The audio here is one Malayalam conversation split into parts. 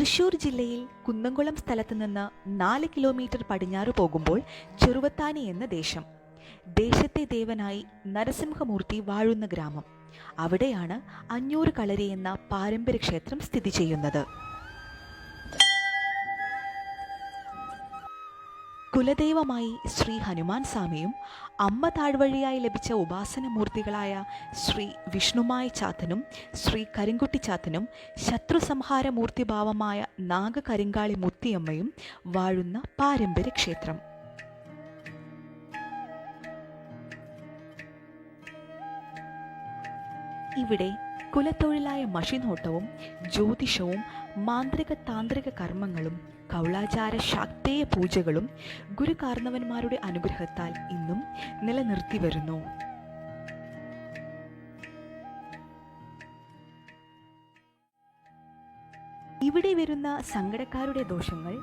തൃശൂർ ജില്ലയിൽ കുന്നംകുളം സ്ഥലത്ത് നിന്ന് 4 കിലോമീറ്റർ പടിഞ്ഞാറ് പോകുമ്പോൾ ചെറുവത്താനി എന്ന ദേശം. ദേശത്തെ ദേവനായി നരസിംഹമൂർത്തി വാഴുന്ന ഗ്രാമം. അവിടെയാണ് അഞ്ഞൂറ് കളരി എന്ന പാരമ്പര്യ ക്ഷേത്രം സ്ഥിതി ചെയ്യുന്നത്. കുലദൈവമായി ശ്രീ ഹനുമാൻ സ്വാമിയും അമ്മ താഴ്വഴിയായി ലഭിച്ച ഉപാസനമൂർത്തികളായ ശ്രീ വിഷ്ണുമായ ചാത്തനും ശ്രീ കരിങ്കുട്ടി ചാത്തനും ശത്രുസംഹാര മൂർത്തിഭാവമായ നാഗകരിങ്കാളി മുത്തിയമ്മയും വാഴുന്ന പാരമ്പര്യ ക്ഷേത്രം. ഇവിടെ കുലത്തൊഴിലായ മഷിനോട്ടവും ജ്യോതിഷവും മാന്ത്രിക താന്ത്രിക കർമ്മങ്ങളും കൗളാചാര ശാക്തേയ പൂജകളും ഗുരുകാർണവന്മാരുടെ അനുഗ്രഹത്താൽ ഇന്നും നിലനിർത്തി വരുന്നു. ഇവിടെ വരുന്ന സങ്കടക്കാരുടെ ദോഷങ്ങൾ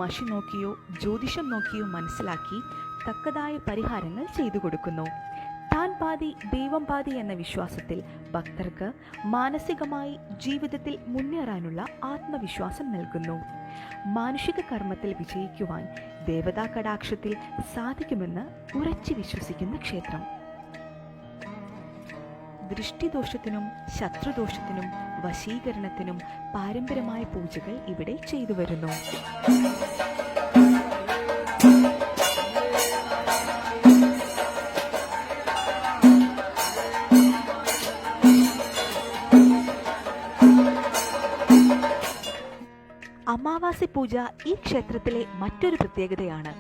മഷി നോക്കിയോ ജ്യോതിഷം നോക്കിയോ മനസ്സിലാക്കി തക്കതായ പരിഹാരങ്ങൾ ചെയ്തു കൊടുക്കുന്നു. താൻ പാതി ദൈവം പാതി എന്ന വിശ്വാസത്തിൽ ഭക്തർക്ക് മാനസികമായി ജീവിതത്തിൽ മുന്നേറാനുള്ള ആത്മവിശ്വാസം നൽകുന്നു. മാനുഷിക കർമ്മത്തിൽ വിജയിക്കുവാൻ ദേവതാ കടാക്ഷത്തിൽ സാധിക്കുമെന്ന് ഉറച്ചു വിശ്വസിക്കുന്ന ക്ഷേത്രം. ദൃഷ്ടിദോഷത്തിനും ശത്രുദോഷത്തിനും വശീകരണത്തിനും പാരമ്പര്യമായ പൂജകൾ ഇവിടെ ചെയ്തു വരുന്നു. അമാവാസി പൂജ ഈ ക്ഷേത്രത്തിലെ മറ്റൊരു പ്രത്യേകതയാണ്.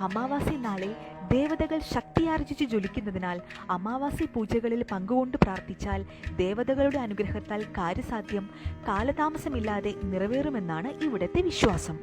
അമാവാസി നാളിൽ ദേവതകൾ ശക്തിയാർജിച്ച് ജ്വലിക്കുന്നതിനാൽ അമാവാസി പൂജകളിൽ പങ്കുകൊണ്ട് പ്രാർത്ഥിച്ചാൽ ദേവതകളുടെ അനുഗ്രഹത്താൽ കാര്യസാധ്യം കാലതാമസമില്ലാതെ നിറവേറുമെന്നാണ് ഇവിടുത്തെ വിശ്വാസം.